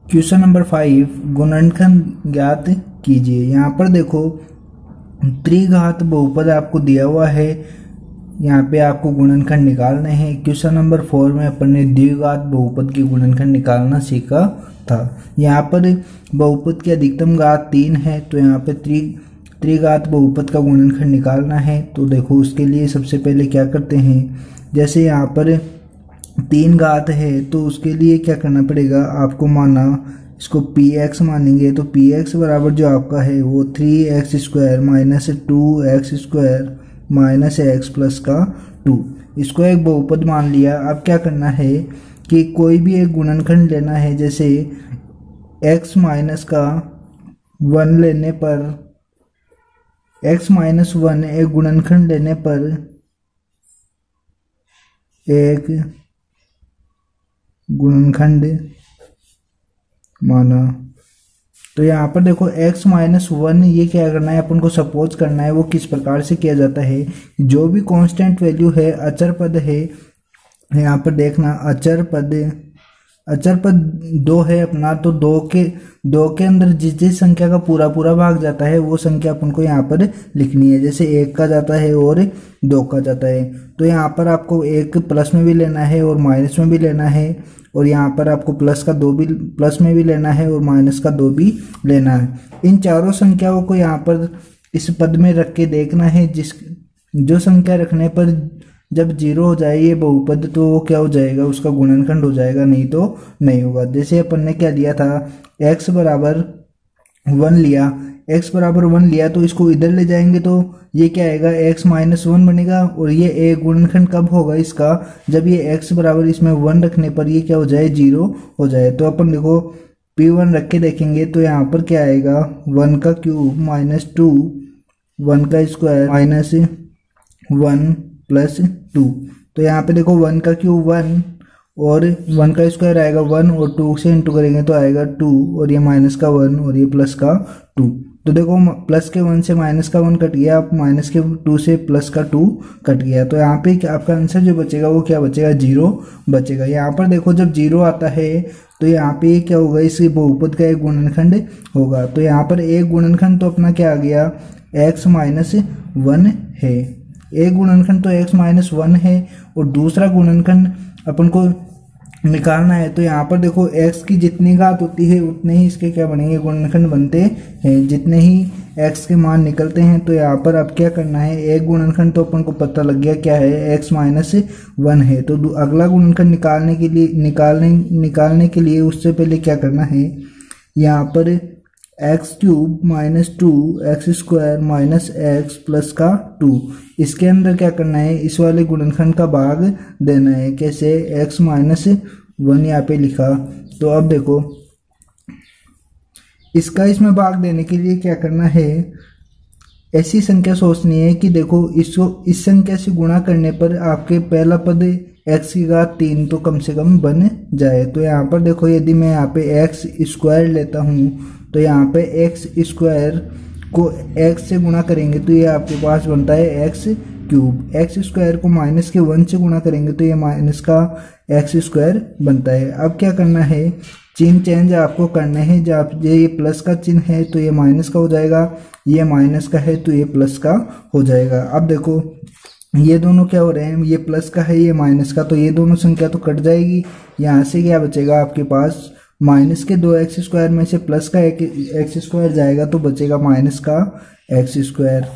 Question number 5 गुणनखंड ज्ञात कीजिए। यहाँ पर देखो त्रिघात बहुपद आपको दिया हुआ है, यहाँ पे आपको गुणनखंड निकालने हैं। क्वेश्चन नंबर 4 में अपन ने द्विघात बहुपद की गुणनखंड निकालना सीखा था। यहाँ पर बहुपद की अधिकतम घात 3 है, तो यहाँ पे त्रिघात बहुपद का गुणनखंड निकालना है। तो देखो उसके लिए सबसे पहले क्या करते हैं, जैसे यहाँ पर 3 घात है तो उसके लिए क्या करना पड़ेगा, आपको माना इसको px मानेंगे तो px बराबर जो आपका है वो 3x square minus 2x square minus x plus का 2, इसको एक बहुपद मान लिया। अब क्या करना है कि कोई भी एक गुणनखंड लेना है, जैसे x माइनस का 1 लेने पर x माइनस 1 एक गुणनखंड लेने पर एक गुणनखंड माना। तो यहाँ पर देखो x माइनस 1 ये क्या करना है, अपन को सपोज करना है। वो किस प्रकार से किया जाता है, जो भी कांस्टेंट वैल्यू है, अचर पद है, यहाँ पर देखना अचर पद 2 है अपना, तो 2 के अंदर जिस संख्या का पूरा भाग जाता है वो संख्या अपन को यहाँ पर लिखनी है। जैसे 1 का जाता है और 2 का जाता है, तो यहाँ पर आपको 1 प्लस में भी लेना है और माइनस में भी लेना है, और यहाँ पर आपको प्लस में भी लेना है और माइनस का 2 भी लेना है। इन चारों संख्याओं को यहाँ पर इस पद में रख के देखना है, जो संख्या रखने पर जब 0 हो जाए ये बहुपद, तो वो क्या हो जाएगा, उसका गुणनखंड हो जाएगा, नहीं तो नहीं होगा। जैसे अपन ने क्या लिया था, x बराबर 1 लिया, तो इसको इधर ले जाएंगे तो ये क्या आएगा, x माइनस 1 बनेगा। और ये एक गुणनखंड कब होगा इसका, जब ये x बराबर इसमें 1 रखने पर ये क्या हो जाए, 0 हो जाए। तो अपन देखो p1 रख के देखेंगे तो यहाँ पर क्या आएगा, 1 का क्यूब माइनस 2, 1 का स्क्वायर माइनस 1 प्लस 2। तो यहाँ पे देखो 1 का क्यूब 1 और 1 का स्क्वायर आएगा 1 और 2 से इंटू करेंगे तो आएगा 2, और ये माइनस का 1 और ये प्लस का 2। तो देखो प्लस के 1 से माइनस का 1 कट गया, अब माइनस के 2 से प्लस का 2 कट गया। तो यहाँ पे आपका आंसर जो बचेगा वो क्या बचेगा, 0 बचेगा। यहाँ पर देखो जब 0 आता है तो यहाँ पे क्या होगा, इस बहुपद का एक गुणनखंड होगा। तो यहाँ पर एक गुणनखंड तो अपना क्या आ गया, x माइनस 1 है। एक गुणनखंड तो x माइनस 1 है, और दूसरा गुणनखंड अपन को निकालना है। तो यहाँ पर देखो x की जितनी घात होती है उतने ही इसके क्या बनेंगे, गुणनखंड बनते हैं। जितने ही x के मान निकलते हैं, तो यहाँ पर अब क्या करना है, एक गुणनखंड तो अपन को पता लग गया क्या है, x माइनस 1 है। तो अगला गुणनखंड निकालने के लिए उससे पहले क्या करना है, यहाँ पर x cube minus 2x square minus x plus का 2, इसके अंदर क्या करना है, इस वाले गुणनखंड का भाग देना है। कैसे, x माइनस 1 यहाँ पे लिखा। तो अब देखो इसका इसमें भाग देने के लिए क्या करना है, ऐसी संख्या सोचनी है कि देखो इसको इस संख्या से गुणा करने पर आपके पहला पद x की घात 3 तो कम से कम बन जाए। तो यहाँ पर देखो यदि मैं यहाँ पे x स्क्वायर लेता हूँ, तो यहाँ पे x स्क्वायर को x से गुणा करेंगे तो ये आपके पास बनता है x क्यूब। x स्क्वायर को माइनस के 1 से गुणा करेंगे तो ये माइनस का x स्क्वायर बनता है। अब क्या करना है, चिन्ह चेंज आपको करना है। जब ये प्लस का चिन्ह है तो ये माइनस का हो जाएगा, ये माइनस का है तो ये प्लस का हो जाएगा। अब देखो ये दोनों क्या हो रहे हैं, ये प्लस का है ये माइनस का, तो ये दोनों संख्या तो कट जाएगी। यहाँ से क्या बचेगा आपके पास, माइनस के 2x स्क्वायर में से प्लस का x स्क्वायर जाएगा तो बचेगा माइनस का x स्क्वायर।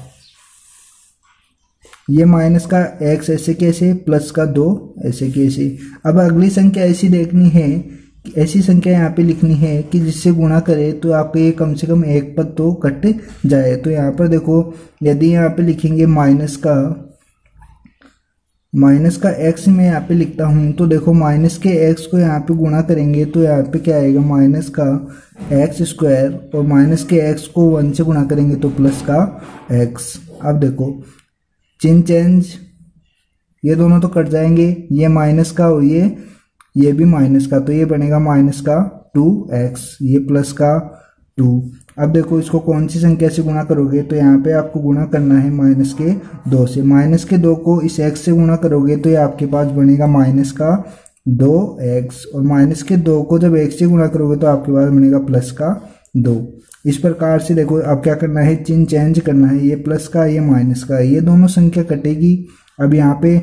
ये माइनस का x ऐसे कैसे, प्लस का 2 ऐसे कैसे। अब अगली संख्या ऐसी देखनी है, ऐसी संख्या यहाँ पे लिखनी है कि जिससे गुणा करे तो आपके ये कम से कम एक पद तो कट जाए। तो यहाँ पर देखो यदि यहाँ पे लिखेंगे माइनस का x मैं यहाँ पे लिखता हूँ, तो देखो माइनस के x को यहाँ पे गुणा करेंगे तो यहाँ पे क्या आएगा, माइनस का x स्क्वायर, और माइनस के x को 1 से गुणा करेंगे तो प्लस का x। अब देखो चिन्ह चेंज, ये दोनों तो कट जाएंगे, ये माइनस का और ये भी माइनस का, तो ये बनेगा माइनस का 2x, ये प्लस का 2। अब देखो इसको कौन सी संख्या से गुणा करोगे, तो यहाँ पे आपको गुणा करना है माइनस के 2 से। माइनस के 2 को इस x से गुणा करोगे तो ये आपके पास बनेगा माइनस का 2x और माइनस के 2 को जब 1 से गुणा करोगे तो आपके पास बनेगा प्लस का 2। इस प्रकार से देखो अब क्या करना है, चिन्ह चेंज करना है, ये प्लस का ये माइनस का, ये दोनों संख्या कटेगी। अब यहाँ पे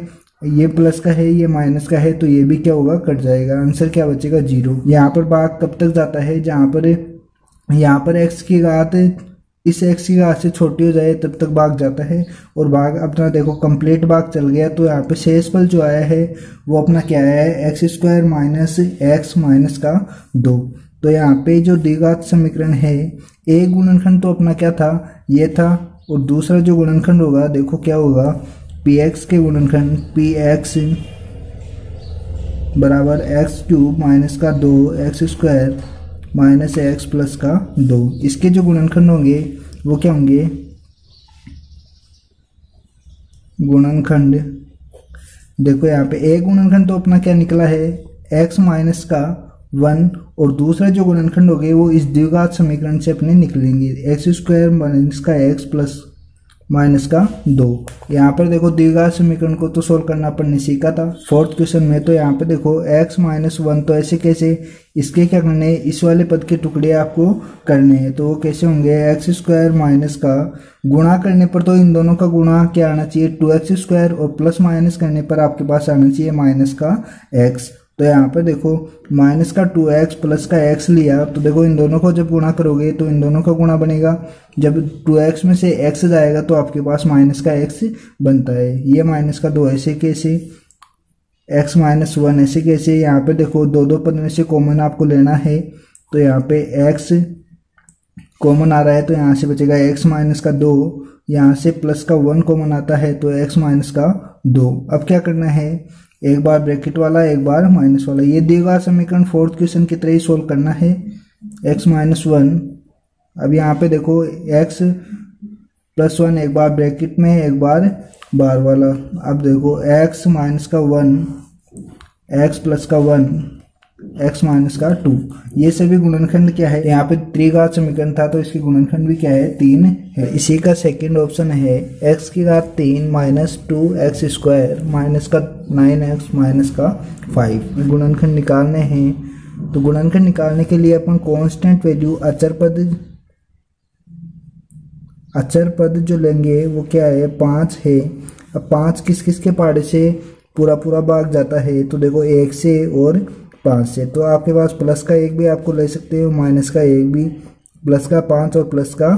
ये प्लस का है ये माइनस का है तो ये भी क्या होगा, कट जाएगा। आंसर क्या बचेगा, 0। यहाँ पर भाग कब तक जाता है, जहाँ पर यहाँ पर x की घात इस x की घात से छोटी हो जाए तब तक भाग जाता है। और भाग अपना देखो कंप्लीट भाग चल गया तो यहाँ पे शेष फल जो आया है वो अपना क्या है, x² माइनस x माइनस का 2। तो यहाँ पे जो द्विघात समीकरण है, एक गुणनखंड तो अपना क्या था, ये था, और दूसरा जो गुणनखंड होगा देखो क्या होगा, px के गुणनखंड px बराबर x³ माइनस का 2x² माइनस x प्लस का 2। इसके जो गुणनखंड होंगे वो क्या होंगे, गुणनखंड देखो यहाँ पे एक गुणनखंड तो अपना क्या निकला है, x माइनस का 1, और दूसरा जो गुणनखंड होंगे वो इस द्विघात समीकरण से अपने निकलेंगे, x² माइनस का x प्लस माइनस का 2। यहाँ पर देखो द्विघात समीकरण को तो सोल्व करना अपन ने सीखा था 4th क्वेश्चन में। तो यहाँ पे देखो x माइनस 1 तो ऐसे कैसे, इसके क्या करने हैं, इस वाले पद के टुकड़े आपको करने हैं। तो वो कैसे होंगे, x² माइनस का गुणा करने पर तो इन दोनों का गुणा क्या आना चाहिए, 2x² और प्लस माइनस करने पर आपके पास आना चाहिए माइनस का x। तो यहाँ पर देखो माइनस का 2x प्लस का x लिया तो देखो इन दोनों को जब गुणा करोगे तो इन दोनों का गुणा बनेगा, जब 2x में से x जाएगा तो आपके पास माइनस का x बनता है। ये माइनस का 2 ऐसे कैसे, x माइनस 1 ऐसे कैसे। यहाँ पे देखो दो पद में से कॉमन आपको लेना है तो यहाँ पे x कॉमन आ रहा है तो यहाँ से बचेगा x माइनस का 2, यहाँ से प्लस का 1 कॉमन आता है तो x माइनस का 2। अब क्या करना है, एक बार ब्रैकेट वाला एक बार माइनस वाला, ये द्विघात समीकरण 4th क्वेश्चन की तरह ही सोल्व करना है, x माइनस 1। अब यहाँ पे देखो x प्लस 1 एक बार ब्रैकेट में एक बार बार वाला। अब देखो x माइनस का 1, x प्लस का 1, x माइनस का 2, ये सभी गुणनखंड क्या है, यहाँ पे त्रिघात समीकरण था तो इसकी गुणनखंड भी क्या है, 3 है। इसी का सेकंड ऑप्शन है x की घात 3 माइनस 2x² माइनस का 9x माइनस का 5। गुणनखंड निकालने हैं तो गुणनखंड निकालने के लिए अपन कांस्टेंट वैल्यू अचर पद जो लेंगे वो क्या है, 5 है। अब 5 किस किस के पहाड़े से पूरा भाग जाता है, तो देखो 1 से और 5 से, तो आपके पास प्लस का 1 भी आपको ले सकते हो, माइनस का 1 भी, प्लस का 5 और प्लस का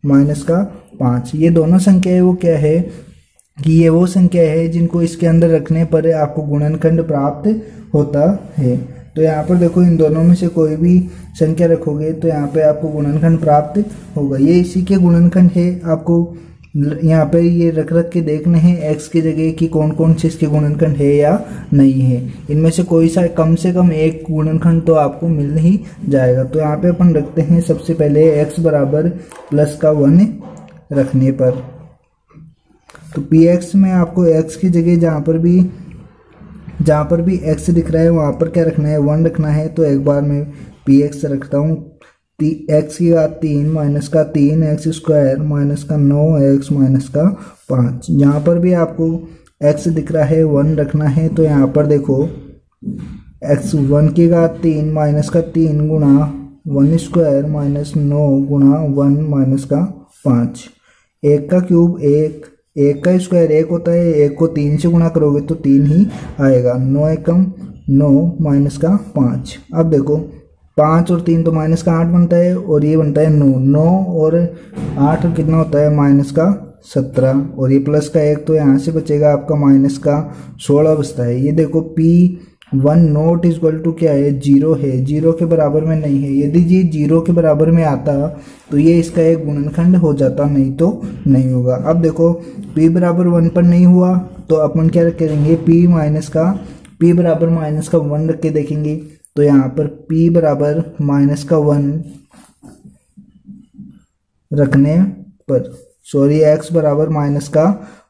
माइनस का 5। ये दोनों संख्याएं वो क्या है कि ये वो संख्या है जिनको इसके अंदर रखने पर आपको गुणनखंड प्राप्त होता है। तो यहाँ पर देखो इन दोनों में से कोई भी संख्या रखोगे तो यहाँ पे आपको गुणनखंड प्राप्त होगा। ये इसी के गुणनखंड है, आपको यहाँ पे ये रख के देखने हैं x की जगह कि कौन कौन से इसके गुणनखंड है या नहीं है। इनमें से कोई सा कम से कम एक गुणनखंड तो आपको मिल ही जाएगा। तो यहाँ पे अपन रखते हैं सबसे पहले x बराबर प्लस का 1 रखने पर, तो px में आपको x की जगह जहाँ पर भी x दिख रहा है वहाँ पर क्या रखना है, 1 रखना है। तो एक बार मैं px रखता हूँ, x की घात 3 माइनस का 3x² माइनस का 9x माइनस का 5। जहाँ पर भी आपको x दिख रहा है 1 रखना है। तो यहाँ पर देखो x1 की घात 3 माइनस का 3 गुणा 1² माइनस 9 गुणा 1 माइनस का 5। 1 का क्यूब 1, 1 का स्क्वायर 1 होता है, 1 को 3 से गुणा करोगे तो 3 ही आएगा। 9 एकम 9 माइनस का 5। अब देखो 5 और 3 तो माइनस का 8 बनता है और ये बनता है 9, 9 और 8 कितना होता है, माइनस का 17, और ये प्लस का 1 तो यहाँ से बचेगा आपका माइनस का 16 बचता है। ये देखो P1 नॉट इक्वल टू क्या है, 0 है, 0 के बराबर में नहीं है। यदि ये 0 के बराबर में आता तो ये इसका एक गुणनखंड हो जाता, नहीं तो नहीं होगा। अब देखो P बराबर 1 पर नहीं हुआ तो अपन क्या करेंगे, P बराबर माइनस का 1 रख के देखेंगे। तो यहाँ पर P बराबर माइनस का 1 रखने पर, सॉरी x बराबर माइनस का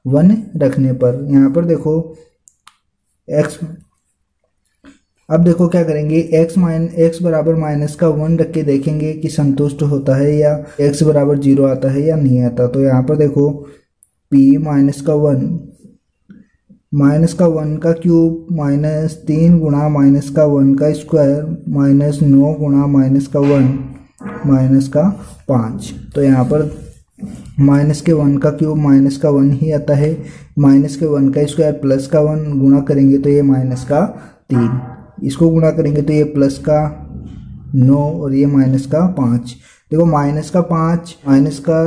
1 रखने पर, यहाँ पर देखो x, अब देखो क्या करेंगे, x बराबर माइनस का 1 रख के देखेंगे कि संतुष्ट होता है या x बराबर 0 आता है या नहीं आता। तो यहाँ पर देखो P माइनस का 1 माइनस का 1 का क्यूब माइनस 3 गुणा माइनस का 1 का स्क्वायर माइनस 9 गुणा माइनस का 1 माइनस का 5। तो यहाँ पर माइनस के 1 का क्यूब माइनस का 1 ही आता है, माइनस के 1 का स्क्वायर प्लस का 1 गुणा करेंगे तो ये माइनस का 3, इसको गुणा करेंगे तो ये प्लस का 9 और ये माइनस का 5। देखो माइनस का 5 माइनस का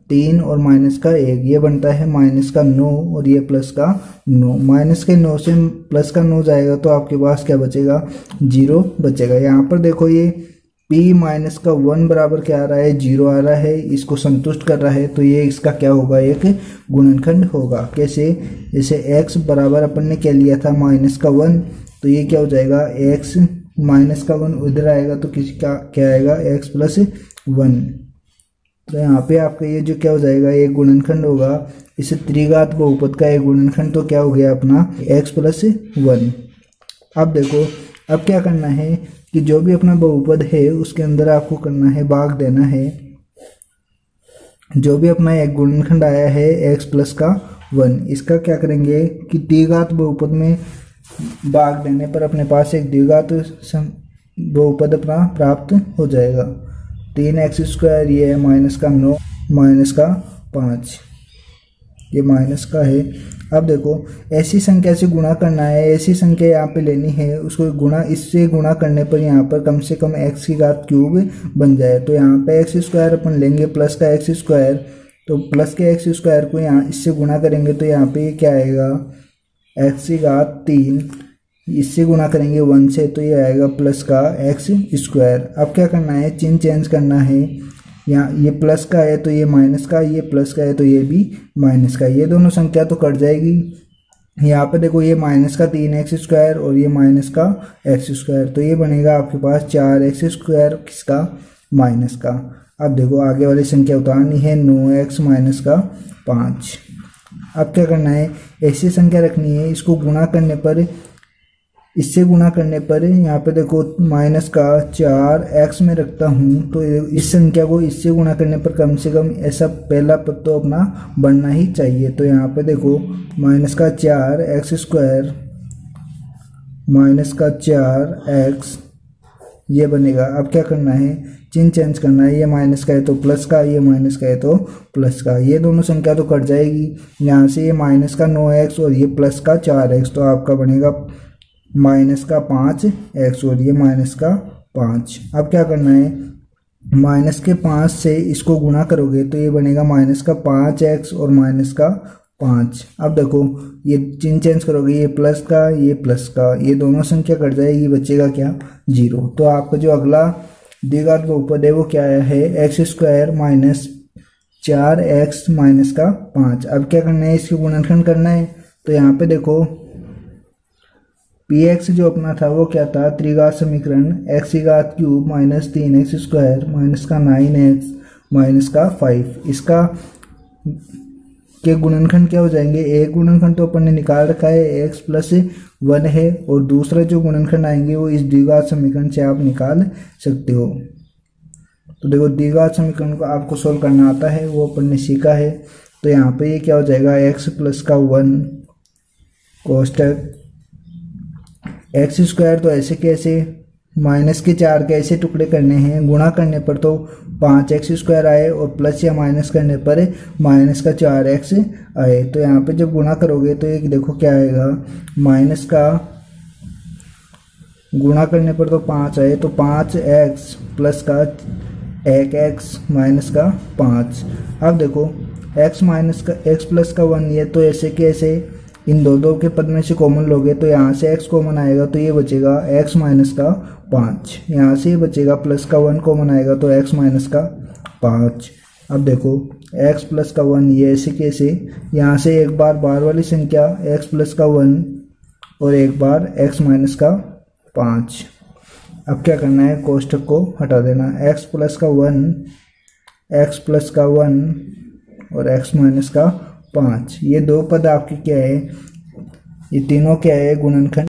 3 और माइनस का 1 ये बनता है माइनस का 9 और ये प्लस का 9। माइनस के 9 से प्लस का 9 जाएगा तो आपके पास क्या बचेगा, 0 बचेगा। यहाँ पर देखो ये p माइनस का 1 बराबर क्या आ रहा है, 0 आ रहा है, इसको संतुष्ट कर रहा है, तो ये इसका क्या होगा, एक गुणनखंड होगा। कैसे, जैसे x बराबर अपन ने क्या लिया था माइनस का 1, तो ये क्या हो जाएगा x माइनस का 1 उधर आएगा तो किसी का क्या आएगा x प्लस 1। तो यहाँ पे आपका ये जो क्या हो जाएगा एक गुणनखंड होगा, इसे त्रिघात बहुपद का एक गुणनखंड तो क्या हो गया अपना x प्लस 1। अब देखो अब क्या करना है कि जो भी अपना बहुपद है उसके अंदर आपको करना है भाग देना है। जो भी अपना एक गुणनखंड आया है x प्लस का 1, इसका क्या करेंगे कि द्विघात बहुपद में भाग देने पर अपने पास एक द्विघात बहुपद अपना प्राप्त हो जाएगा। 3x स्क्वायर ये है माइनस का 9 माइनस का 5, ये माइनस का है। अब देखो ऐसी संख्या से गुणा करना है, ऐसी संख्या यहाँ पे लेनी है, उसको गुणा इससे गुणा करने पर यहाँ पर कम से कम x की घात क्यूब बन जाए। तो यहाँ पे x स्क्वायर अपन लेंगे प्लस का x स्क्वायर, तो प्लस के x स्क्वायर को यहाँ इससे गुणा करेंगे तो यहाँ पे क्या आएगा x की घात 3, इससे गुणा करेंगे 1 से तो ये आएगा प्लस का x स्क्वायर। अब क्या करना है, चिन्ह चेंज करना है, यहाँ ये प्लस का है तो ये माइनस का, ये प्लस का है तो ये भी माइनस का, ये दोनों संख्या तो कट जाएगी। यहाँ पे देखो ये माइनस का 3x स्क्वायर और ये माइनस का x स्क्वायर, तो ये बनेगा आपके पास 4x स्क्वायर किसका, माइनस का। अब देखो आगे वाली संख्या उतारनी है 9x माइनस का 5। अब क्या करना है, ऐसी संख्या रखनी है, इसको गुणा करने पर इससे गुणा करने पर यहाँ पे देखो माइनस का 4x में रखता हूँ तो इस संख्या को इससे गुणा करने पर कम से कम ऐसा पहला पद तो अपना बनना ही चाहिए। तो यहाँ पे देखो माइनस का 4x स्क्वायर माइनस का 4x ये बनेगा। अब क्या करना है, चिन्ह चेंज करना है, ये माइनस का है तो प्लस का, ये माइनस का है तो प्लस का, ये दोनों संख्या तो कट जाएगी। यहाँ से ये माइनस का 9x और ये प्लस का 4x, तो आपका बनेगा माइनस का 5x और ये माइनस का 5। अब क्या करना है, माइनस के 5 से इसको गुणा करोगे तो ये बनेगा माइनस का 5x और माइनस का 5। अब देखो ये चिन्ह चेंज करोगे, ये प्लस का ये प्लस का, ये दोनों संख्या कट जाएगी, बचेगा क्या 0। तो आपका जो अगला द्विघात बहुपद है वो क्या है, x square minus 4x minus का 5। अब क्या करना है, इसकी गुणनखंड करना है। तो यहाँ पे देखो px जो अपना था वो क्या था, त्रिघात समीकरण x की घात cube minus 3x square minus का 9x माइनस का 5, इसका के गुणनखंड क्या हो जाएंगे, एक गुणनखंड तो अपन ने निकाल रखा है x प्लस 1 है, और दूसरा जो गुणनखंड आएंगे वो इस द्विघात समीकरण से आप निकाल सकते हो। तो देखो द्विघात समीकरण को आपको सोल्व करना आता है, वो अपन ने सीखा है। तो यहाँ पे ये क्या हो जाएगा, x प्लस का 1 कोष्टक x स्क्वायर, तो ऐसे कैसे माइनस के 4 के ऐसे टुकड़े करने हैं, गुणा करने पर तो 5x स्क्वायर आए और प्लस या माइनस करने पर माइनस का 4x आए। तो यहाँ पे जब गुणा करोगे तो एक देखो क्या आएगा, माइनस का गुणा करने पर तो 5 आए तो 5x प्लस का 1x माइनस का 5। अब देखो x माइनस का x प्लस का 1, ये तो ऐसे कैसे इन दो के पद में से कॉमन लोगे तो यहाँ से x कॉमन आएगा तो ये बचेगा x माइनस का 5, यहाँ से ये बचेगा प्लस का 1 कॉमन आएगा तो x माइनस का 5। अब देखो x प्लस का 1 ये ऐसे कैसे, यहाँ से एक बार बार वाली संख्या x प्लस का 1 और एक बार x माइनस का 5। अब क्या करना है, कोष्टक को हटा देना, x प्लस का 1 और x माइनस का 5, ये दो पद आपके क्या है, ये तीनों क्या है गुणनखंड